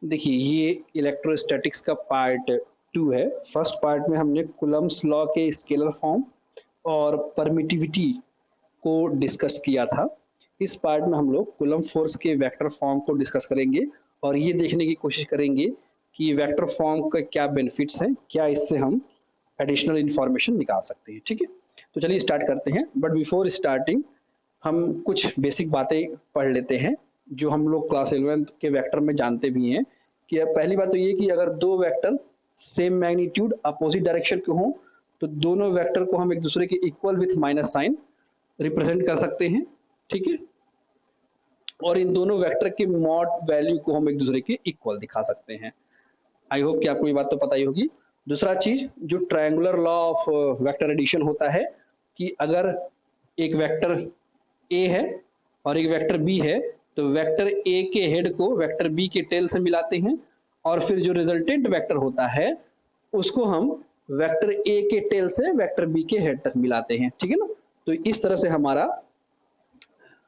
देखिए ये इलेक्ट्रोस्टैटिक्स का पार्ट 2 है। फर्स्ट पार्ट में हमने कूलम्ब्स लॉ के स्केलर फॉर्म और परमिटिविटी को डिस्कस किया था। इस पार्ट में हम लोग कूलम्ब फोर्स के वेक्टर फॉर्म को डिस्कस करेंगे और ये देखने की कोशिश करेंगे कि वेक्टर फॉर्म का क्या बेनिफिट्स हैं, क्या इससे हम एडिशनल इंफॉर्मेशन निकाल सकते हैं। ठीक है, तो चलिए स्टार्ट करते हैं। बट बिफोर स्टार्टिंग हम कुछ बेसिक बातें पढ़ लेते हैं जो हम लोग क्लास 11th के वेक्टर में जानते भी हैं। कि अब पहली बात तो ये कि अगर दो vector same magnitude opposite direction के हों तो दोनों वेक्टर को हम एक दूसरे के equal with minus sign represent कर सकते हैं। ठीक है, और इन दोनों वेक्टर के मॉड वैल्यू को हम एक दूसरे के इक्वल दिखा सकते हैं। आई होप कि आपको ये बात तो पता ही होगी। दूसरा चीज जो triangular law of vector addition होता है कि अगर एक वेक्टर ए है और एक वेक्टर बी है तो वेक्टर ए के हेड को वेक्टर बी के टेल से मिलाते हैं और फिर जो रिजल्टेंट वेक्टर होता है उसको हम वेक्टर ए के टेल से वेक्टर बी के हेड तक मिलाते हैं। ठीक है ना, तो इस तरह से हमारा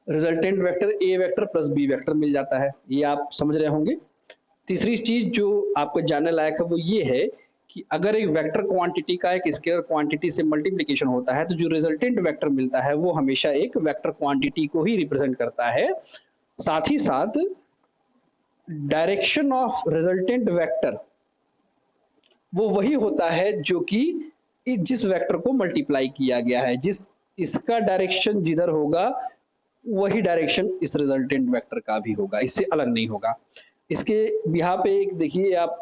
resultant vector A vector plus B vector मिल जाता है। ये आप समझ रहे होंगे। तीसरी चीज जो आपको जानने लायक है वो ये है कि अगर एक वेक्टर क्वांटिटी का एक स्केलर क्वांटिटी से मल्टीप्लिकेशन होता है तो जो रिजल्टेंट वेक्टर मिलता है वो हमेशा एक वेक्टर क्वांटिटी को ही रिप्रेजेंट करता है। साथ ही साथ डायरेक्शन ऑफ रिजल्टेंट वेक्टर वो वही होता है जो कि जिस वेक्टर को मल्टीप्लाई किया गया है, जिस इसका डायरेक्शन जिधर होगा वही डायरेक्शन इस रिजल्टेंट वेक्टर का भी होगा, इससे अलग नहीं होगा। इसके बिहार पे एक देखिए आप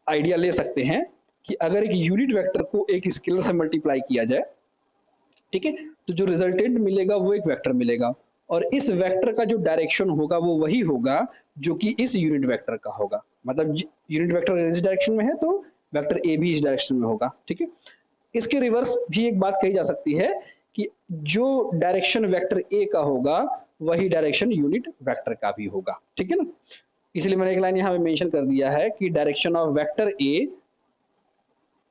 आइडिया ले सकते हैं कि अगर एक यूनिट वेक्टर को एक स्केलर से मल्टीप्लाई किया जाए, ठीक है, तो जो रिजल्टेंट मिलेगा वो एक वेक्टर मिलेगा और इस वेक्टर का जो डायरेक्शन होगा वो वही होगा जो कि इस यूनिट वेक्टर का होगा। मतलब यूनिट वेक्टर इस डायरेक्शन में है तो वेक्टर ए भी इस डायरेक्शन में होगा। ठीक है, इसके रिवर्स भी एक बात कही जा सकती है कि जो डायरेक्शन वेक्टर ए का होगा वही डायरेक्शन यूनिट वेक्टर का भी होगा। ठीक है ना, इसलिए मैंने एक लाइन यहाँ पे मेंशन कर दिया है कि direction of vector A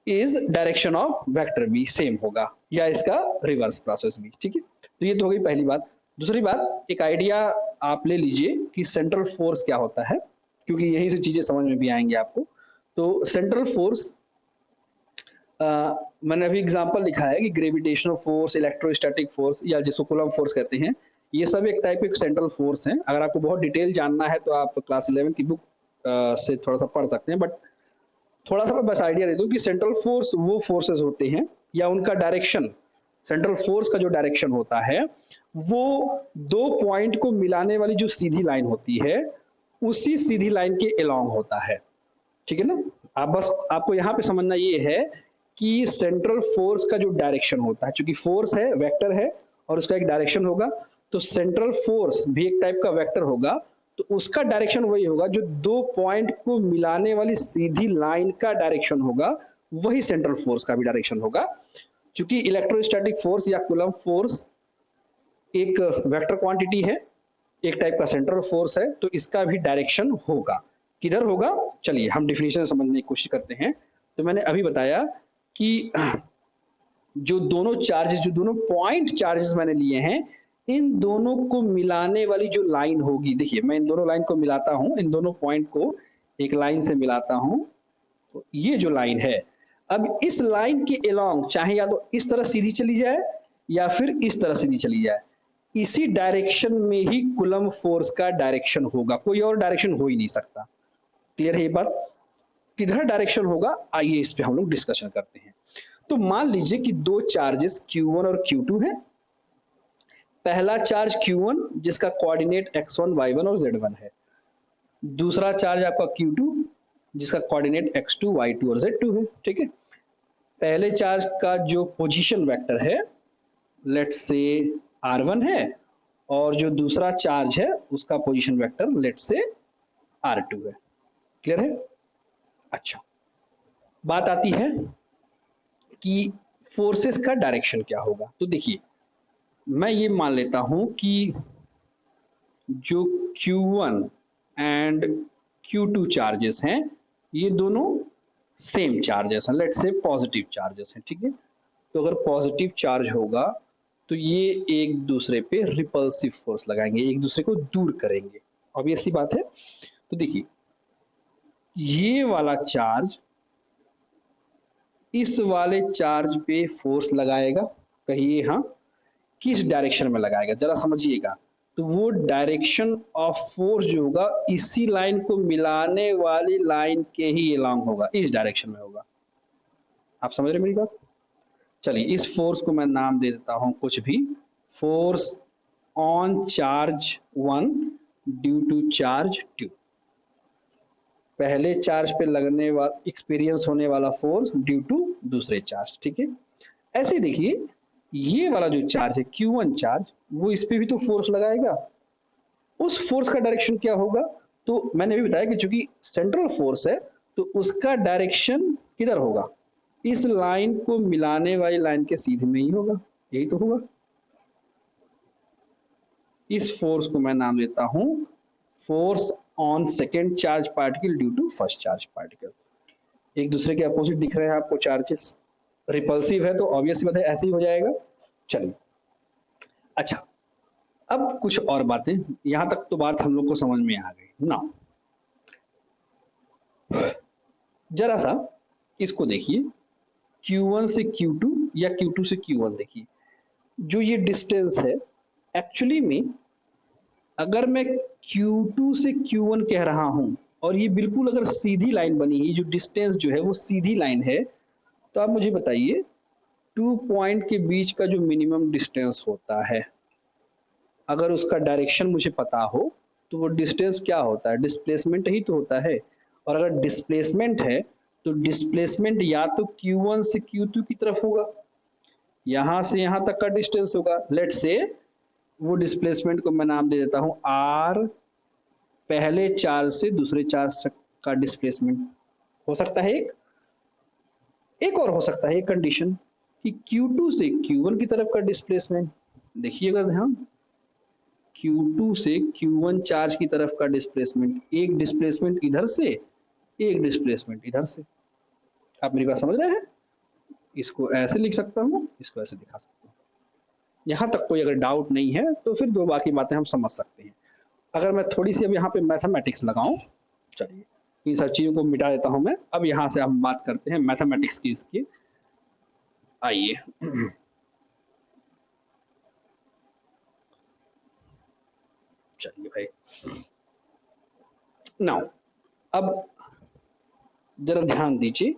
is direction of vector B same होगा या इसका रिवर्स प्रोसेस भी। ठीक है, तो ये तो हो गई पहली बात। दूसरी बात, एक आइडिया आप ले लीजिए कि सेंट्रल फोर्स क्या होता है, क्योंकि यही से चीजें समझ में भी आएंगे आपको। तो सेंट्रल फोर्स मैंने अभी एग्जांपल लिखा है कि ग्रेविटेशनल फोर्स, इलेक्ट्रोस्टैटिक फोर्स या जिसको कूलम्ब फोर्स कहते हैं, ये सब एक टाइप के सेंट्रल फोर्स हैं। अगर आपको बहुत डिटेल जानना है तो आप क्लास 11 की बुक से थोड़ा सा पढ़ सकते हैं, बट थोड़ा सा मैं बस आइडिया दे दूं कि सेंट्रल फोर्स वो फोर्सेस होते हैं या उनका डायरेक्शन, सेंट्रल फोर्स का जो डायरेक्शन होता है वो दो पॉइंट को मिलाने वाली जो सीधी लाइन होती है उसी सीधी लाइन के अलोंग होता है। ठीक है ना, आप बस आपको यहाँ पे समझना ये है कि सेंट्रल फोर्स का जो डायरेक्शन होता है, चूंकि फोर्स है, वेक्टर है और उसका एक डायरेक्शन होगा, तो सेंट्रल फोर्स भी एक टाइप का वेक्टर होगा, तो उसका डायरेक्शन वही होगा जो दो पॉइंट को मिलाने वाली सीधी लाइन का डायरेक्शन होगा, वही सेंट्रल फोर्स का भी डायरेक्शन होगा। चूंकि इलेक्ट्रोस्टैटिक फोर्स या कूलम्ब फोर्स एक वेक्टर क्वांटिटी है, एक टाइप का सेंट्रल फोर्स है, तो इसका भी डायरेक्शन होगा। किधर होगा, चलिए हम डिफिनेशन समझने की कोशिश करते हैं। तो मैंने अभी बताया कि जो दोनों चार्जेस, जो दोनों पॉइंट चार्जेस मैंने लिए हैं, इन दोनों को मिलाने वाली जो लाइन होगी, देखिए मैं इन दोनों लाइन को मिलाता हूं, इन दोनों पॉइंट को एक लाइन से मिलाता हूं, तो ये जो लाइन है, अब इस लाइन के अलोंग चाहे या तो इस तरह सीधी चली जाए या फिर इस तरह सीधी चली जाए, इसी डायरेक्शन में ही कूलम्ब फोर्स का डायरेक्शन होगा, कोई और डायरेक्शन हो ही नहीं सकता। क्लियर है ये बात? किधर डायरेक्शन होगा, आइए इस पे हम लोग डिस्कशन करते हैं। तो मान लीजिए कि दो चार्जेस Q1 और Q2 है। पहला चार्ज Q1 जिसका कोऑर्डिनेट x1, y1 और z1 है। दूसरा चार्ज आपका Q2 जिसका कोऑर्डिनेट x2, y2 और z2 है। ठीक है, पहले चार्ज का जो पोजीशन वेक्टर है लेट्स से r1 है और जो दूसरा चार्ज है उसका position vector let's say r2 है। क्लियर है? अच्छा, बात आती है कि फोर्सेस का डायरेक्शन क्या होगा। तो देखिए मैं ये मान लेता हूं कि जो Q1 एंड Q2 चार्जेस हैं ये दोनों सेम चार्जेस हैं, लेट्स से पॉजिटिव चार्जेस हैं। ठीक है, तो अगर पॉजिटिव चार्ज होगा तो ये एक दूसरे पे रिपल्सिव फोर्स लगाएंगे, एक दूसरे को दूर करेंगे, ऑब्वियस सी बात है। तो देखिए ये वाला चार्ज इस वाले चार्ज पे फोर्स लगाएगा, कहिए हाँ, किस डायरेक्शन में लगाएगा जरा समझिएगा। तो वो डायरेक्शन ऑफ फोर्स जो होगा इसी लाइन को मिलाने वाली लाइन के ही अलोंग होगा, इस डायरेक्शन में होगा। आप समझ रहे मेरी बात? चलिए इस फोर्स को मैं नाम दे देता हूं कुछ भी, force on charge 1 due to charge 2। पहले चार्ज पे लगने वाला एक्सपीरियंस होने वाला फोर्स ड्यू टू दूसरे चार्ज, ठीक है। ऐसे देखिए ये वाला जो चार्ज है Q1 चार्ज, वो इस पे भी तो फोर्स लगाएगा। उस फोर्स का डायरेक्शन क्या होगा? तो मैंने भी बताया कि चूंकि सेंट्रल फोर्स है तो उसका डायरेक्शन किधर होगा? इस लाइन को मिलाने वाली लाइन के सीधे में ही होगा, यही तो होगा। इस फोर्स को मैं नाम देता हूं force on second charge particle due to first charge particle. एक दूसरे के अपोजिट दिख रहे हैं आपको चार्जेस, रिपल्सिव है तो ऑब्वियसली बात है ऐसे ही हो जाएगा। चलिए अच्छा, अब कुछ और बातें, यहां तक तो बात हम लोग को समझ में आ गई ना। जरा सा इसको देखिए, Q1 से Q2 या Q2 से Q1 देखिए, जो ये डिस्टेंस है एक्चुअली में अगर मैं Q2 से Q1 कह रहा हूं और ये बिल्कुल अगर सीधी लाइन बनी है, जो डिस्टेंस जो है वो सीधी लाइन है, तो आप मुझे बताइए 2 पॉइंट के बीच का जो मिनिमम डिस्टेंस होता है, अगर उसका डायरेक्शन मुझे पता हो तो वो डिस्टेंस क्या होता है? डिस्प्लेसमेंट ही तो होता है। और अगर डिस्प्लेसमेंट है तो डिस्प्लेसमेंट या तो Q1 से Q2 की तरफ होगा, यहां से यहां तक का डिस्टेंस होगा। लेट्स से वो डिस्प्लेसमेंट को मैं नाम दे देता हूं R, पहले चार्ज से दूसरे चार्ज का डिस्प्लेसमेंट हो सकता है एक और हो सकता है एक कंडीशन कि Q2 से Q1 की तरफ का डिस्प्लेसमेंट। देखिएगा ध्यान, Q2 से Q1 चार्ज की तरफ का डिस्प्लेसमेंट, एक डिस्प्लेसमेंट इधर से एक डिस्प्लेसमेंट इधर से। आप मेरी बात समझ रहे हैं? इसको ऐसे लिख सकता हूं, इसको ऐसे दिखा सकता हूं। यहां तक कोई अगर डाउट नहीं है तो फिर दो बाकी बातें हम समझ सकते हैं। अगर मैं थोड़ी सी अब यहाँ पे मैथमेटिक्स लगाऊं, चलिए इन सब चीजों को मिटा देता हूं मैं। अब यहाँ से हम बात करते हैं मैथमेटिक्स की इसकी। आइए चलिए भाई, नाउ अब जरा ध्यान दीजिए,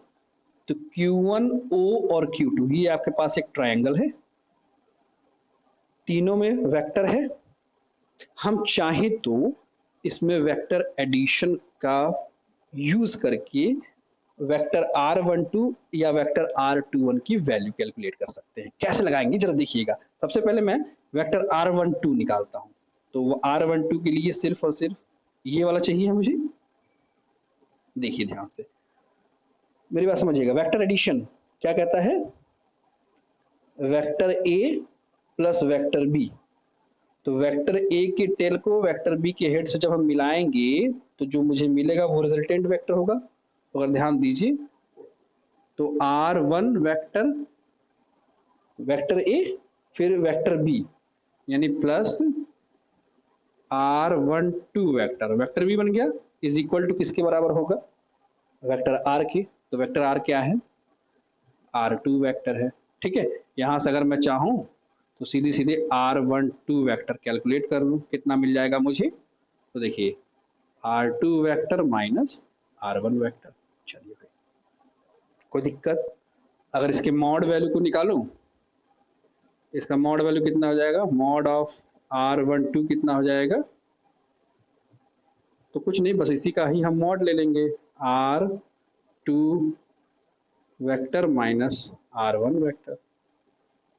तो Q1O और Q2 ये आपके पास एक ट्रायंगल है, तीनों में वेक्टर है। हम चाहे तो इसमें वेक्टर एडिशन का यूज करके वेक्टर R12 या वेक्टर R21 की वैल्यू कैलकुलेट कर सकते हैं। कैसे लगाएंगे जरा देखिएगा। सबसे पहले मैं वेक्टर R12 निकालता हूं, तो वो R12 के लिए सिर्फ और सिर्फ ये वाला चाहिए मुझे। देखिए ध्यान से मेरी बात समझिएगा, वेक्टर एडिशन क्या कहता है? Vector A plus vector B, तो वेक्टर ए के टेल को वेक्टर बी के हेड से जब हम मिलाएंगे तो जो मुझे मिलेगा वो रिजल्टेंट वेक्टर होगा। तो अगर ध्यान दीजिए तो R1 वेक्टर, वेक्टर ए फिर वेक्टर बी यानी plus R12 vector, vector B बन गया इज इक्वल टू किसके बराबर होगा? वेक्टर आर के। तो वेक्टर आर क्या है? R2 वेक्टर है, ठीक है। यहां से अगर मैं चाहूं तो सीधी सीधे R12 वेक्टर कैलकुलेट कर लूं, कितना मिल जाएगा मुझे? तो देखिए R2 vector minus R1 vector. चलिए भाई कोई दिक्कत? अगर इसके मॉड वैल्यू को निकालूं, इसका मॉड वैल्यू कितना हो जाएगा? मॉड ऑफ R12 कितना हो जाएगा? तो कुछ नहीं, बस इसी का ही हम मॉड ले लेंगे, R2 vector minus R1 vector,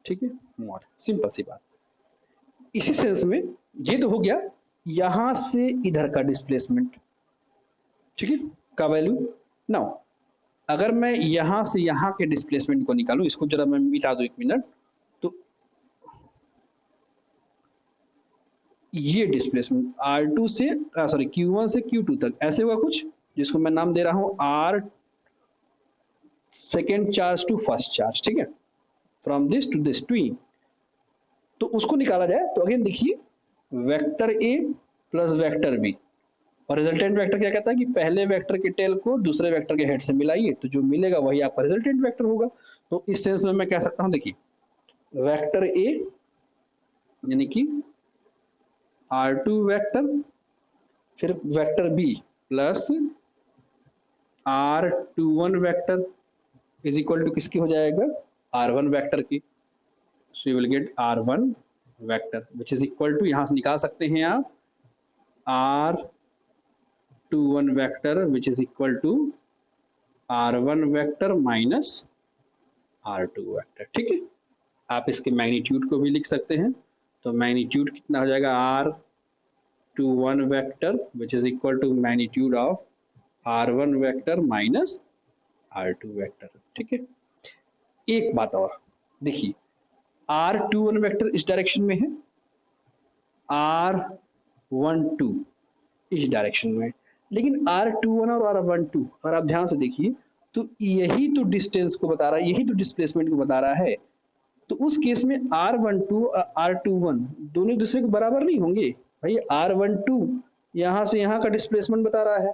ठीक है, मॉड। सिंपल सी बात। इसी सेंस में ये तो हो गया यहां से इधर का डिस्प्लेसमेंट, ठीक है, का वैल्यू। नाउ अगर मैं यहां से यहां के डिस्प्लेसमेंट को निकालूं, इसको जरा मैं मिटा दूं 1 मिनट, तो ये डिस्प्लेसमेंट R2 से सॉरी Q1 से Q2 तक ऐसे हुआ कुछ, जिसको मैं नाम दे रहा हूं R second charge to first charge, ठीक है, from this to this to. तो उसको निकाला जाए तो अगेन देखिए vector A plus vector B, और रिजल्टेंट वेक्टर क्या कहता है कि पहले वेक्टर के टेल को दूसरे वेक्टर के हेड से मिलाइए, तो जो मिलेगा वही आपका रिजल्टेंट वेक्टर होगा। तो इस सेंस में मैं कह सकता हूं, देखिए वेक्टर ए यानी कि R2 वेक्टर, फिर vector B plus R21 vector is equal to किसकी हो जाएगा, R1 वेक्टर की। So you will get R1 vector which is equal to, यहां से निकाल सकते हैं आप R21 vector which is equal to R1 vector minus R2 vector. ठीक है, आप इसके मैग्नीट्यूड को भी लिख सकते हैं। तो मैग्नीट्यूड कितना हो जाएगा, R21 vector which is equal to magnitude of R1 vector minus R2 vector. ठीक है, एक बात और देखिए, R21 वेक्टर इस डायरेक्शन में है, R12 इस डायरेक्शन में, लेकिन R21 और R12 अगर आप ध्यान से देखिए तो यही तो डिस्टेंस को बता रहा है, यही तो डिस्प्लेसमेंट को बता रहा है। तो उस केस में R12 और R21 दोनों एक दूसरे के बराबर नहीं होंगे भाई। R12 यहाँ से यहाँ का डिस्प्लेसमेंट बता रहा है,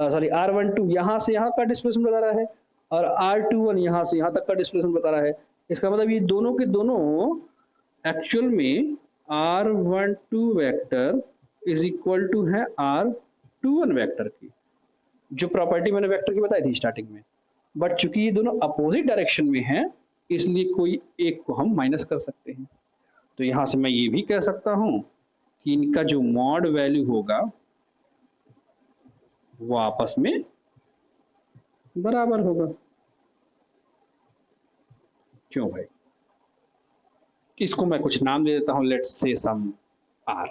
सॉरी R12 यहाँ से यहाँ का डिस्प्लेसमेंट बता रहा है, और R21 यहाँ से यहाँ तक का डिस्प्लेसमेंट बता रहा है। इसका मतलब ये दोनों के दोनों एक्चुअल में R12 vector is equal to है R21 वेक्टर की, जो प्रॉपर्टी मैंने वेक्टर की बताई थी स्टार्टिंग में। बट चूंकि ये दोनों अपोजिट डायरेक्शन में हैं, इसलिए कोई एक को हम माइनस कर सकते हैं। तो यहां से मैं ये भी कह सकता हूं कि इनका जो मॉड वैल्यू होगा वो आपस में बराबर होगा। क्यों भाई, इसको मैं कुछ नाम दे देता हूं, लेट्स से सम R।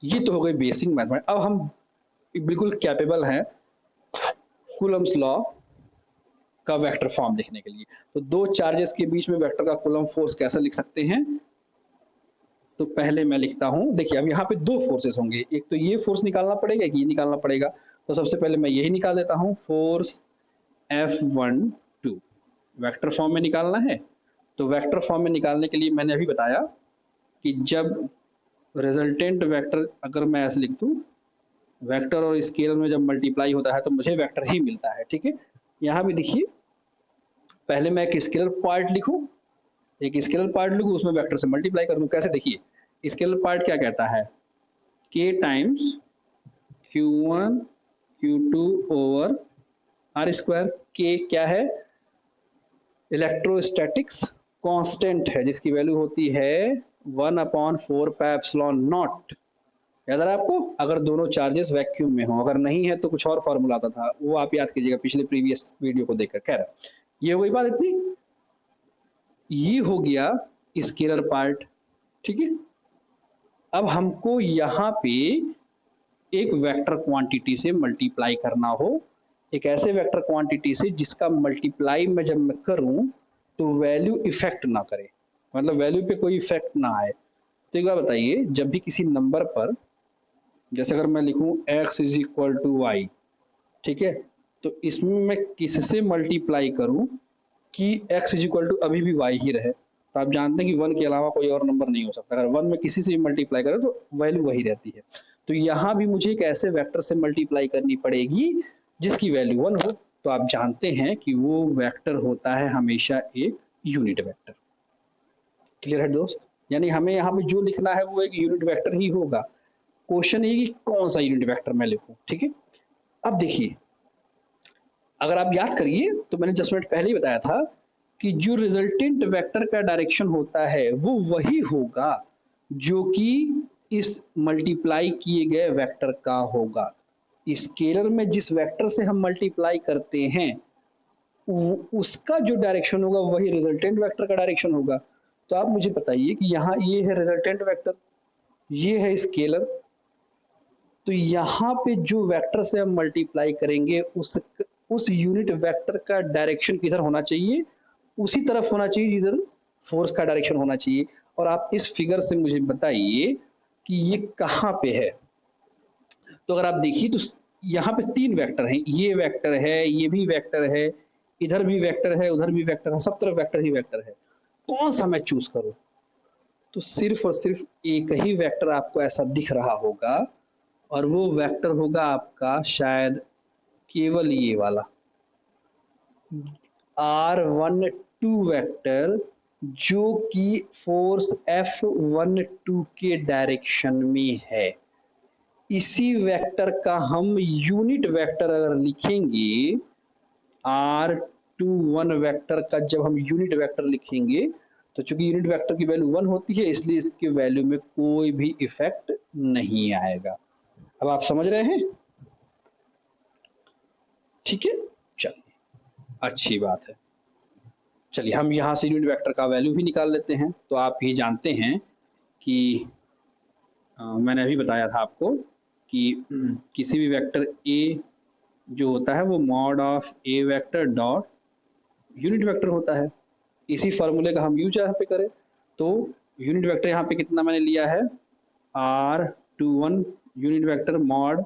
ये तो हो गई बेसिक मैथमेटिक्स। अब हम बिल्कुल कैपेबल हैं कूलम्स लॉ का वेक्टर फॉर्म लिखने के लिए। तो दो चार्जेस के बीच में वेक्टर का कूलम फोर्स कैसे लिख सकते हैं, तो पहले मैं लिखता हूं, देखिए अब यहाँ पे दो फोर्सेस होंगे, एक तो ये फोर्स निकालना पड़ेगा, एक ये निकालना पड़ेगा। तो सबसे पहले मैं यही निकाल देता हूं, फोर्स F12 वेक्टर फॉर्म में निकालना है। तो वेक्टर फॉर्म में निकालने के लिए मैंने अभी बताया कि जब रिजल्टेंट वेक्टर, अगर मैं ऐसे लिख दूं, वेक्टर और स्केलर में जब मल्टीप्लाई होता है तो मुझे वेक्टर ही मिलता है। ठीक है, यहाँ भी देखिए, पहले मैं एक स्केलर पार्ट लिखूं, एक स्केलर पार्ट लिखूं, उसमें वेक्टर से मल्टीप्लाई कर दूं। कैसे, देखिए स्केलर पार्ट क्या कहता है, k times q1 q2 over r square. k क्या है, इलेक्ट्रोस्टैटिक्स कांस्टेंट है, जिसकी वैल्यू होती है 1/4 पाई एप्सिलॉन नॉट। याद आ रहा है आपको, अगर दोनों चार्जेस वैक्यूम में हो, अगर नहीं है तो कुछ और फॉर्मूला आता था, वो आप याद कीजिएगा पिछले प्रीवियस वीडियो को देखकर। खैर, ये हो गई बात इतनी, ये हो गया स्केलर पार्ट। ठीक है, अब हमको यहाँ पे एक वेक्टर क्वांटिटी से मल्टीप्लाई करना हो, एक ऐसे वेक्टर क्वांटिटी से जिसका मल्टीप्लाई में जब मैं करूं तो वैल्यू इफेक्ट ना करे, मतलब वैल्यू पे कोई इफेक्ट ना आए। तो एक बार बताइए, जब भी किसी नंबर पर, जैसे अगर मैं लिखूं x is equal to y, ठीक है, तो इसमें मैं किससे मल्टीप्लाई करूं कि x इज इक्वल टू अभी भी y ही रहे। तो आप जानते हैं कि 1 के अलावा कोई और नंबर नहीं हो सकता, अगर 1 में किसी से भी मल्टीप्लाई करें तो वैल्यू वही रहती है। तो यहाँ भी मुझे एक ऐसे वेक्टर से मल्टीप्लाई करनी पड़ेगी जिसकी वैल्यू 1 हो। तो आप जानते हैं कि वो वेक्टर होता है हमेशा एक यूनिट वेक्टर। क्लियर है दोस्त, यानी हमें यहाँ पे जो लिखना है वो एक यूनिट वेक्टर ही होगा। क्वेश्चन ये कि कौन सा यूनिट वेक्टर मैं लिखूं। ठीक है, अब देखिए, अगर आप याद करिए तो मैंने 10 मिनट पहले ही बताया था कि जो रिजल्टेंट वेक्टर का डायरेक्शन होता है वो वही होगा जो कि इस मल्टीप्लाई किए गए वेक्टर का होगा। स्केलर में जिस वेक्टर से हम मल्टीप्लाई करते हैं उसका जो डायरेक्शन होगा वही रिजल्टेंट वेक्टर का डायरेक्शन होगा। तो आप मुझे बताइए कि यहाँ ये है रिजल्टेंट वेक्टर, ये है स्केलर, तो यहाँ पे जो वेक्टर से हम मल्टीप्लाई करेंगे उस यूनिट वेक्टर का डायरेक्शन किधर होना चाहिए, उसी तरफ होना चाहिए जिधर फोर्स का डायरेक्शन होना चाहिए। और आप इस फिगर से मुझे बताइए कि ये कहाँ पे है। तो अगर आप देखिए तो यहाँ पे 3 वेक्टर हैं, ये वेक्टर है, ये भी वेक्टर है, इधर भी वेक्टर है, उधर भी वेक्टर है, सब तरफ वेक्टर ही वेक्टर है। कौन सा मैं चूज करूं? तो सिर्फ और सिर्फ एक ही वेक्टर आपको ऐसा दिख रहा होगा और वो वेक्टर होगा आपका शायद केवल ये वाला R12 वेक्टर, जो कि फोर्स F12 के डायरेक्शन में है। इसी वेक्टर का हम यूनिट वेक्टर अगर लिखेंगे, R21 वेक्टर का जब हम यूनिट वेक्टर लिखेंगे, तो चूंकि यूनिट वेक्टर की वैल्यू 1 होती है, इसलिए इसके वैल्यू में कोई भी इफेक्ट नहीं आएगा। अब आप समझ रहे हैं? ठीक है, चलिए, अच्छी बात है। चलिए हम यहाँ से यूनिट वेक्टर का वैल्यू भी निकाल लेते हैं। तो आप ये जानते हैं कि मैंने अभी बताया था आपको कि किसी भी वेक्टर ए जो होता है वो mod of A vector dot unit vector होता है। इसी फॉर्मूले का हम यूज यहाँ पे करें तो यूनिट वेक्टर यहाँ पे कितना मैंने लिया है, R21 unit vector mod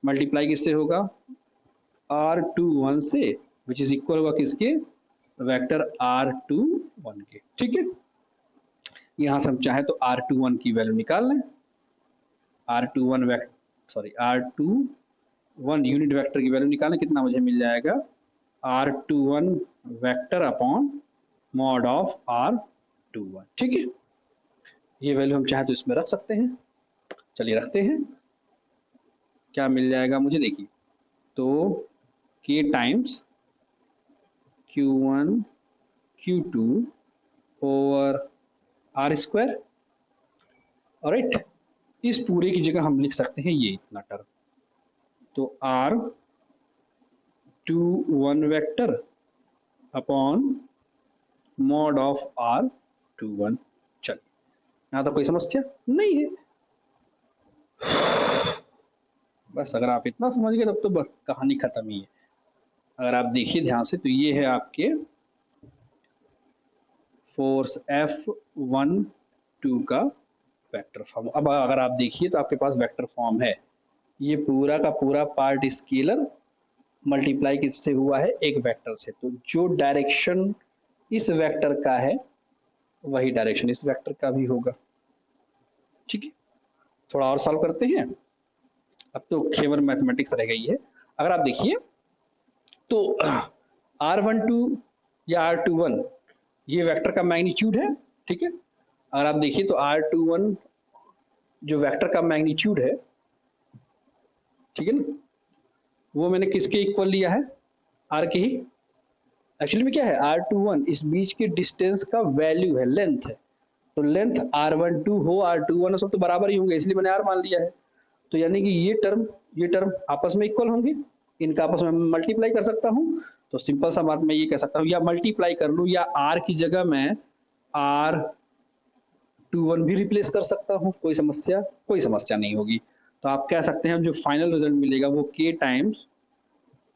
multiply किससे होगा, R21 से, विच इज इक्वल होगा किसके, वेक्टर R21 के। ठीक है, यहाँ से हम चाहे तो R21 की वैल्यू निकाल लें। R21 यूनिट वेक्टर की वैल्यू निकालें, कितना मुझे मिल जाएगा, R21 vector upon mod of R21। ठीक है, ये वैल्यू हम चाहे तो इसमें रख सकते हैं। चलिए रखते हैं, क्या मिल जाएगा मुझे, देखिए तो K times Q1 Q2 over R square. Alright, इस पूरे की जगह हम लिख सकते हैं ये इतना टर्म, तो R21 vector upon mod of R21। चलिए, यहाँ तो कोई समस्या नहीं है। बस अगर आप इतना समझ गए तब तो बस कहानी खत्म ही है। अगर आप देखिए ध्यान से तो ये है आपके फोर्स F12 का वेक्टर फॉर्म। अब अगर आप देखिए तो आपके पास वेक्टर फॉर्म है, ये पूरा का पूरा पार्ट स्केलर मल्टीप्लाई किससे हुआ है, एक वेक्टर से। तो जो डायरेक्शन इस वेक्टर का है वही डायरेक्शन इस वेक्टर का भी होगा। ठीक है, थोड़ा और सॉल्व करते हैं। अब तो केवल मैथमेटिक्स रह गई है। अगर आप देखिए तो R12 या R21 ये वेक्टर का मैग्नीट्यूड है। ठीक है, अगर आप देखिए तो R21 जो वेक्टर का मैग्नीट्यूड है, ठीक है ना, वो मैंने किसके इक्वल लिया है, R के ही। एक्चुअली में क्या है, R21 इस बीच के डिस्टेंस का वैल्यू है, लेंथ है। तो लेंथ R12 हो R21 हो, सब तो बराबर ही होंगे, इसलिए मैंने R मान लिया है। तो यानी कि ये टर्म आपस में इक्वल होंगे, इनका आपस में मल्टीप्लाई कर सकता हूँ। तो सिंपल सा बात मैं ये कह सकता हूँ, या मल्टीप्लाई कर लूँ या R की जगह मैं R21 भी रिप्लेस कर सकता हूँ, कोई समस्या नहीं होगी। तो आप कह सकते हैं जो फाइनल रिजल्ट मिलेगा वो K times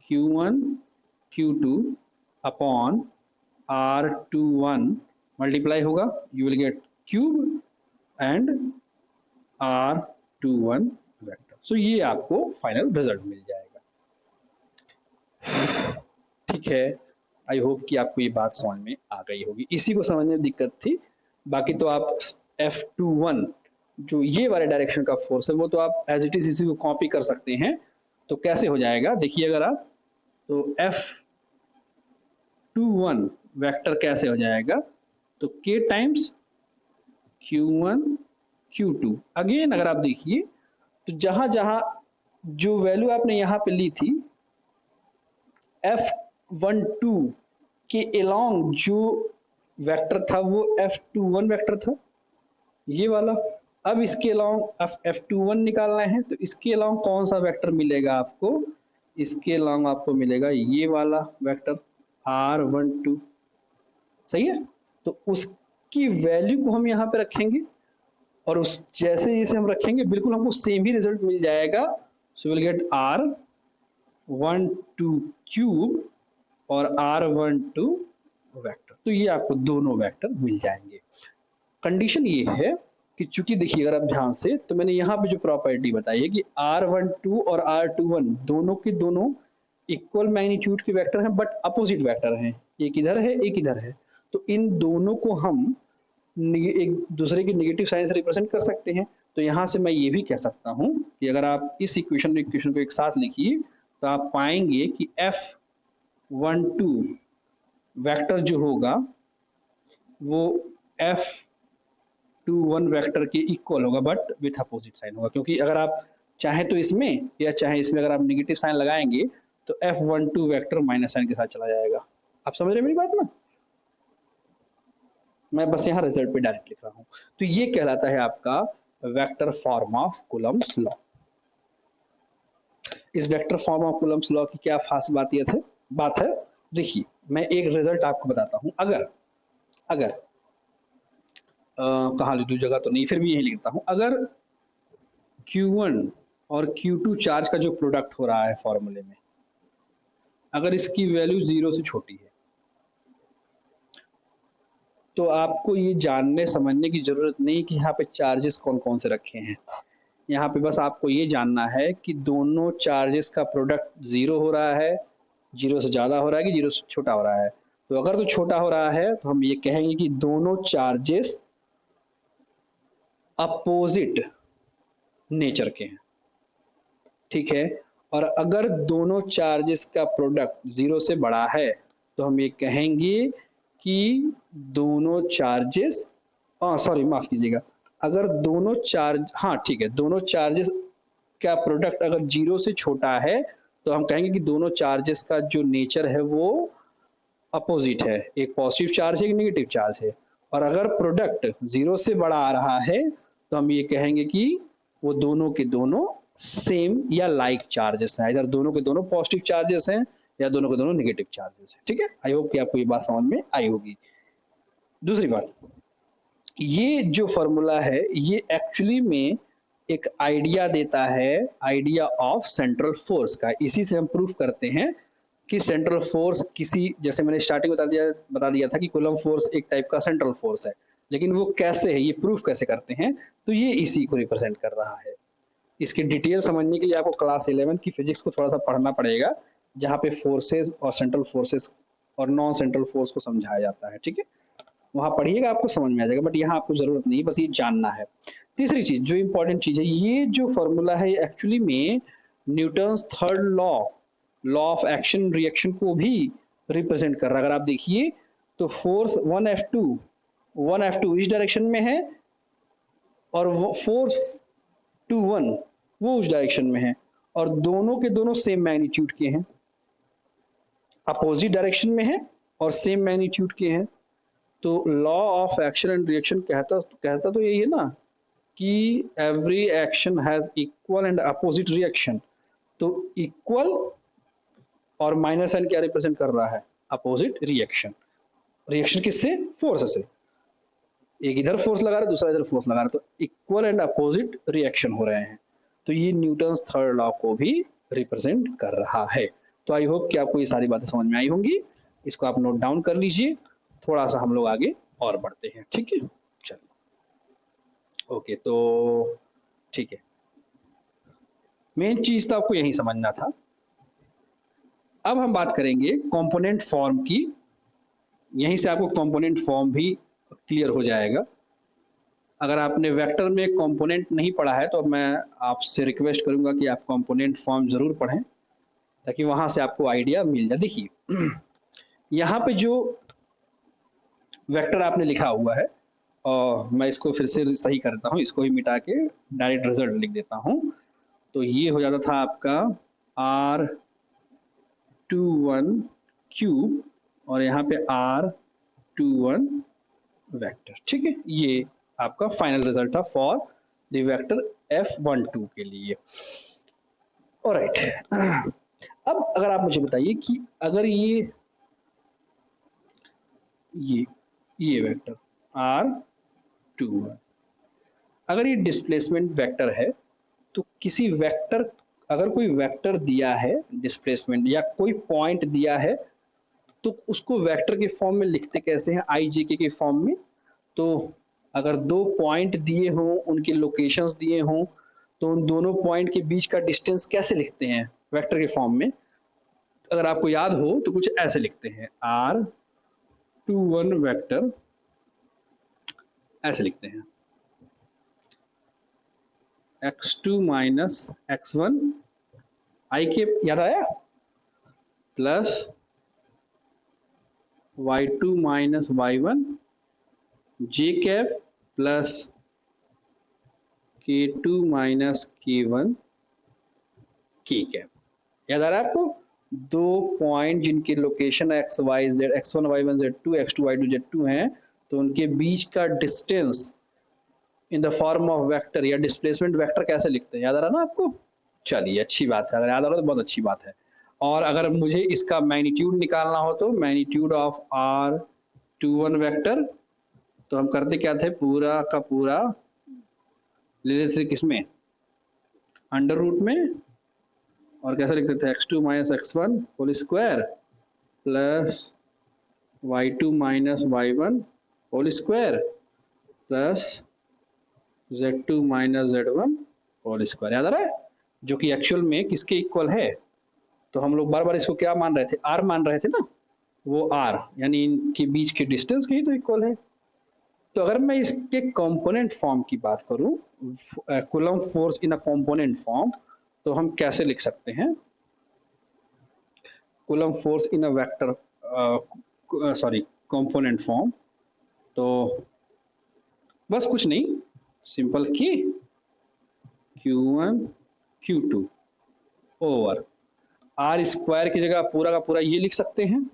Q1 Q2 upon R21 multiply होगा, you will get cube and R21 vector. So ये आपको फाइनल रिजल्ट मिल जाएगा। ठीक है, आई होप कि आपको ये बात समझ में आ गई होगी। इसी को समझने में दिक्कत थी, बाकी तो आप F21 जो ये वाले डायरेक्शन का फोर्स है वो तो आप एज इट इज इसी को कॉपी कर सकते हैं। तो कैसे हो जाएगा देखिए, अगर आप तो F21 वेक्टर कैसे हो जाएगा, तो K times Q1 Q2। Again अगर आप देखिए तो जहां जहां जो वैल्यू आपने यहां पे ली थी F12 के अलोंग जो वेक्टर था वो F21 वेक्टर था, ये वाला। अब इसके अलोंग F21 निकालना है, तो इसके अलोंग कौन सा वेक्टर मिलेगा आपको, इसके अलोंग आपको मिलेगा ये वाला वेक्टर R12। सही है, तो उसकी वैल्यू को हम यहाँ पे रखेंगे और उस जैसे इसे हम रखेंगे बिल्कुल हमको सेम ही रिजल्ट मिल जाएगा। So will get R12 cube और R12 वेक्टर। तो ये आपको दोनों वेक्टर मिल जाएंगे। कंडीशन ये है कि चूंकि देखिए अगर आप ध्यान से, तो मैंने यहाँ पे जो प्रॉपर्टी बताई है कि R12 और R21 दोनों के दोनों इक्वल मैग्नीट्यूड के वेक्टर हैं बट अपोजिट वेक्टर हैं, एक इधर है एक इधर है। तो इन दोनों को हम एक दूसरे के नेगेटिव साइन से रिप्रेजेंट कर सकते हैं। तो यहाँ से मैं ये भी कह सकता हूँ कि अगर आप इस इक्वेशन को एक साथ लिखिए तो आप पाएंगे कि F12 वेक्टर जो होगा वो F21 वेक्टर के इक्वल होगा बट विथ अपोजिट साइन होगा, क्योंकि अगर आप चाहे तो इसमें या चाहे इसमें अगर आप नेगेटिव साइन लगाएंगे तो F12 वेक्टर माइनस साइन के साथ चला जाएगा। आप समझ रहे हैं मेरी बात ना? मैं बस यहाँ रिजल्ट पे डायरेक्ट लिख रहा हूँ। तो ये कहलाता है आपका vector form of Coulomb's law. इस vector form of Coulomb's law की क्या खास बात है, देखिए मैं एक रिजल्ट आपको बताता हूँ। अगर कहाँ लिख दूँ, जगह तो नहीं, फिर भी यही लिखता हूँ। अगर Q1 और Q2 चार्ज का जो प्रोडक्ट हो रहा है फॉर्मूले में, अगर इसकी वैल्यू 0 से छोटी है तो आपको ये जानने समझने की जरूरत नहीं कि यहाँ पे चार्जेस कौन कौन से रखे हैं। यहाँ पे बस आपको ये जानना है कि दोनों चार्जेस का प्रोडक्ट 0 हो रहा है, 0 से ज़्यादा हो रहा है कि 0 से छोटा हो रहा है। तो अगर तो छोटा हो रहा है तो हम ये कहेंगे कि दोनों चार्जेस अपोजिट नेचर के हैं, ठीक है। और अगर दोनों चार्जेस का प्रोडक्ट 0 से बड़ा है तो हम ये कहेंगे कि दोनों चार्जेस सॉरी माफ कीजिएगा, अगर दोनों चार्ज ठीक है, दोनों चार्जेस का प्रोडक्ट अगर 0 से छोटा है तो हम कहेंगे कि दोनों चार्जेस का जो नेचर है वो अपोजिट है, एक पॉजिटिव चार्ज है, एक नेगेटिव चार्ज है। और अगर प्रोडक्ट 0 से बड़ा आ रहा है तो हम ये कहेंगे कि वो दोनों के दोनों सेम या लाइक चार्जेस हैं, इधर दोनों के दोनों पॉजिटिव चार्जेस हैं या दोनों के दोनों नेगेटिव चार्जेस हैं, ठीक है। आई होप कि आपको ये बात समझ में आई होगी। दूसरी बात, ये जो फॉर्मूला है ये एक्चुअली में एक आइडिया देता है, आइडिया ऑफ सेंट्रल फोर्स का। इसी से हम प्रूफ करते हैं कि सेंट्रल फोर्स किसी, जैसे मैंने स्टार्टिंग बता दिया था कि कूलम्ब फोर्स एक टाइप का सेंट्रल फोर्स है, लेकिन वो कैसे है, ये प्रूफ कैसे करते हैं, तो ये इसी को रिप्रेजेंट कर रहा है। इसकी डिटेल समझने के लिए आपको क्लास 11 की फिजिक्स को थोड़ा सा पढ़ना पड़ेगा, जहाँ पे फोर्सेज और सेंट्रल फोर्सेज और नॉन सेंट्रल फोर्स को समझाया जाता है, ठीक है। वहां पढ़िएगा, आपको समझ में आ जाएगा, बट यहाँ आपको जरूरत नहीं, बस ये जानना है। तीसरी चीज जो इंपॉर्टेंट चीज है, ये जो फॉर्मूला है एक्चुअली में Newton's third law of action reaction को भी रिप्रेजेंट कर रहा है। अगर आप देखिए तो फोर्स 1F2 इस डायरेक्शन में है और फोर्स 2-1 वो उस डायरेक्शन में है, और दोनों के दोनों सेम मैग्नीट्यूड के हैं, अपोजिट डायरेक्शन में है और सेम मैग्नीट्यूड के हैं। तो law of action and reaction कहता तो यही है ना कि every action has equal and opposite reaction. तो इक्वल और माइनस साइन क्या रिप्रेजेंट कर रहा है, अपोजिट रिएक्शन। रिएक्शन किससे, फोर्स से, एक इधर फोर्स लगा रहा है दूसरा इधर फोर्स लगा रहा है, तो इक्वल एंड अपोजिट रिएक्शन हो रहे हैं। तो ये न्यूटन्स थर्ड लॉ को भी रिप्रेजेंट कर रहा है। तो आई होप कि आपको ये सारी बातें समझ में आई होंगी, इसको आप नोट डाउन कर लीजिए। थोड़ा सा हम लोग आगे और बढ़ते हैं, ठीक है। चलिए ओके, तो ठीक है, मेन चीज तो आपको यही समझना था। अब हम बात करेंगे कंपोनेंट फॉर्म की, यहीं से आपको कंपोनेंट फॉर्म भी क्लियर हो जाएगा। अगर आपने वेक्टर में कंपोनेंट नहीं पढ़ा है तो मैं आपसे रिक्वेस्ट करूंगा कि आप कंपोनेंट फॉर्म जरूर पढ़ें, ताकि वहां से आपको आइडिया मिल जाए। देखिए यहाँ पे जो वेक्टर आपने लिखा हुआ है, और मैं इसको फिर से सही करता हूँ, इसको ही मिटा के डायरेक्ट रिजल्ट लिख देता हूँ। तो ये हो जाता था आपका R21 क्यूब और यहाँ पे R21 वेक्टर, ठीक है। ये आपका फाइनल रिजल्ट था फॉर द वेक्टर F12 के लिए। ऑलराइट, अब अगर आप मुझे बताइए कि अगर ये वेक्टर R21 अगर ये डिस्प्लेसमेंट वेक्टर है, तो किसी वेक्टर, अगर कोई वेक्टर दिया है डिस्प्लेसमेंट या कोई पॉइंट दिया है, तो उसको वेक्टर के फॉर्म में लिखते कैसे हैं, IJK के फॉर्म में। तो अगर दो पॉइंट दिए हों, उनके लोकेशंस दिए हों, तो उन दोनों पॉइंट के बीच का डिस्टेंस कैसे लिखते हैं वेक्टर के फॉर्म में। अगर आपको याद हो तो कुछ ऐसे लिखते हैं, R21 वेक्टर ऐसे लिखते हैं। x2 माइनस x1 आई के, याद आया, plus y2 minus y1 J cap plus k2 minus k1 K cap. याद आ रहा है आपको? दो पॉइंट जिनकी location x Y Z, x1 y1 z2 x2 y2 z2 हैं, तो उनके बीच का distance in the form of vector या डिस्प्लेसमेंट वेक्टर कैसे लिखते हैं, याद आ रहा ना आपको? चलिए अच्छी बात है, अगर याद आ रहा तो बहुत अच्छी बात है। और अगर मुझे इसका मैग्नीट्यूड निकालना हो तो मैग्नीट्यूड ऑफ r21 वेक्टर, तो हम करते क्या थे, पूरा का पूरा ले लेते थे किसमें, अंडर रूट में, और कैसे लिखते थे, x2 minus x1 whole square plus y2 minus y1 whole square plus z2 minus z1 whole square. याद आ रहा है? जो कि एक्चुअल में किसके इक्वल है, तो हम लोग बार बार इसको क्या मान रहे थे, r मान रहे थे ना, वो r यानी इनके बीच के डिस्टेंस के ही तो इक्वल है। तो अगर मैं इसके कंपोनेंट फॉर्म की बात करूं, coulomb force in a component form, तो हम कैसे लिख सकते हैं coulomb force in a vector, sorry component form, तो बस कुछ नहीं, सिंपल कि Q1 Q2 over are square की जगह पूरा का पूरा ये लिख सकते हैं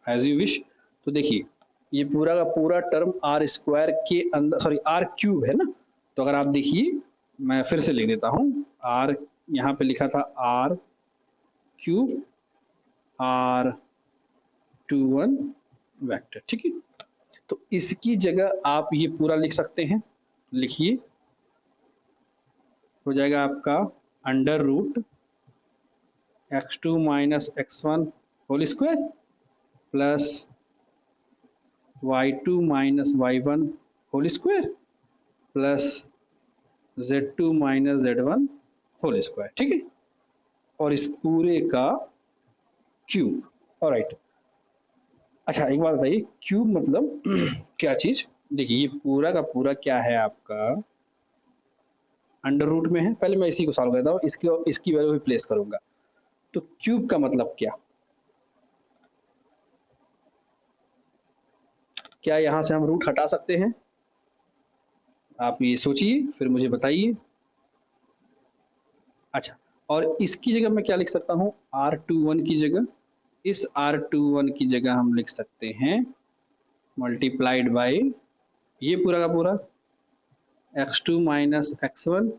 एज यू विश। तो देखिए ये पूरा का पूरा टर्म आर स्क्वायर के अंदर, सॉरी आर क्यूब है ना, तो अगर आप देखिए मैं फिर से लिख देता हूँ, आर यहाँ पे लिखा था आर क्यूब r21 वेक्टर, ठीक है। तो इसकी जगह आप ये पूरा लिख सकते हैं, लिखिए, हो जाएगा आपका under root x2 minus x1 whole square plus y2 minus y1 whole square plus z2 minus z1 whole square, ठीक है, और इस पूरे का क्यूब। ऑलराइट, अच्छा एक बात बताइए, क्यूब मतलब क्या चीज? देखिए ये पूरा का पूरा क्या है आपका, अंडर रूट में है। पहले मैं इसी को सॉल्व करता हूँ, इसकी वैल्यू भी प्लेस करूंगा। तो क्यूब का मतलब क्या, क्या यहां से हम रूट हटा सकते हैं? आप ये सोचिए फिर मुझे बताइए। अच्छा, और इसकी जगह मैं क्या लिख सकता हूँ, r21 की जगह, इस r21 की जगह हम लिख सकते हैं मल्टीप्लाइड बाय ये पूरा का पूरा x2 minus x1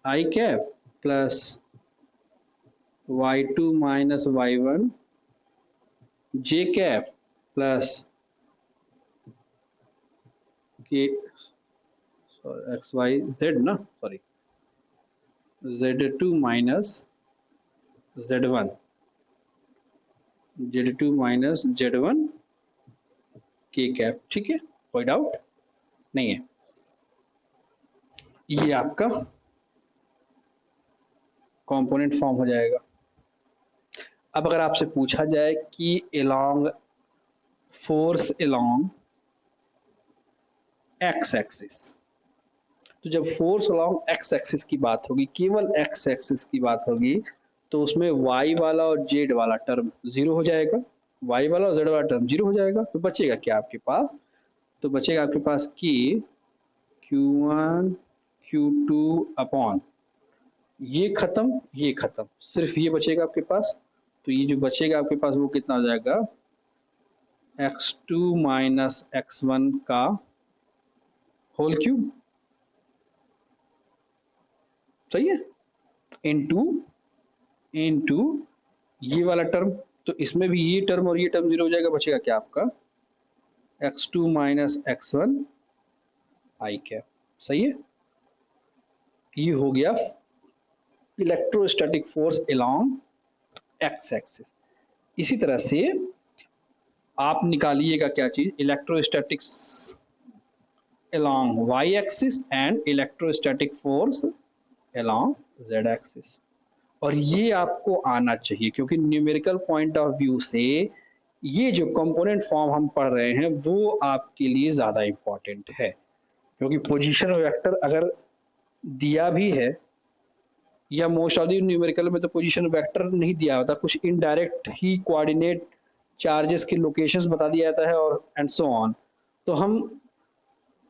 I cap plus y2 minus y1 J cap plus K X Y Z ना, sorry z2 minus z1 z2 minus z1 K cap, ठीक है, कोई डाउट नहीं है। ये आपका कंपोनेंट फॉर्म हो जाएगा। अब अगर आपसे पूछा जाए कि along force along x axis, तो जब फोर्स अलोंग एक्स एक्सिस की बात होगी, केवल एक्स एक्सिस की बात होगी, तो उसमें वाई वाला और जेड वाला टर्म जीरो हो जाएगा, वाई वाला और जेड वाला टर्म जीरो हो जाएगा। तो बचेगा क्या आपके पास, तो बचेगा आपके पास कि Q1 Q2 अपॉन ये खत्म, ये खत्म, सिर्फ ये बचेगा आपके पास। तो ये जो बचेगा आपके पास वो कितना हो जाएगा, x2 माइनस x1 का होल क्यूब, सही है, इनटू ये वाला टर्म, तो इसमें भी ये टर्म और ये टर्म जीरो हो जाएगा, बचेगा क्या आपका x2 minus x1 I cap, सही है। ये हो गया electrostatic force along x axis. इसी तरह से आप निकालिएगा क्या चीज, electrostatics along y axis and electrostatic force along z axis, और ये आपको आना चाहिए, क्योंकि न्यूमेरिकल पॉइंट ऑफ व्यू से ये जो कंपोनेंट फॉर्म हम पढ़ रहे हैं वो आपके लिए ज़्यादा इम्पॉर्टेंट है, क्योंकि पोजीशन वेक्टर अगर दिया भी है, या मोस्ट ऑफ द न्यूमेरिकल में तो पोजीशन वेक्टर नहीं दिया होता, कुछ इनडायरेक्ट ही कोऑर्डिनेट चार्जेस की लोकेशंस बता दिया जाता है और एंड सो ऑन। तो हम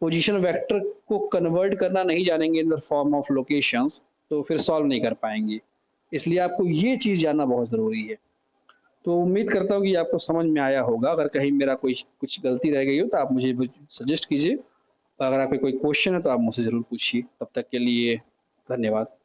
पोजीशन वेक्टर को कन्वर्ट करना नहीं जानेंगे in the form of locations, तो फिर सॉल्व नहीं कर पाएंगे। इसलिए आपको ये चीज़ जानना बहुत ज़रूरी है। तो उम्मीद करता हूँ कि आपको समझ में आया होगा। अगर कहीं मेरा कोई कुछ गलती रह गई हो तो आप मुझे सजेस्ट कीजिए। अगर आपके कोई क्वेश्चन है तो आप मुझसे ज़रूर पूछिए। तब तक के लिए धन्यवाद।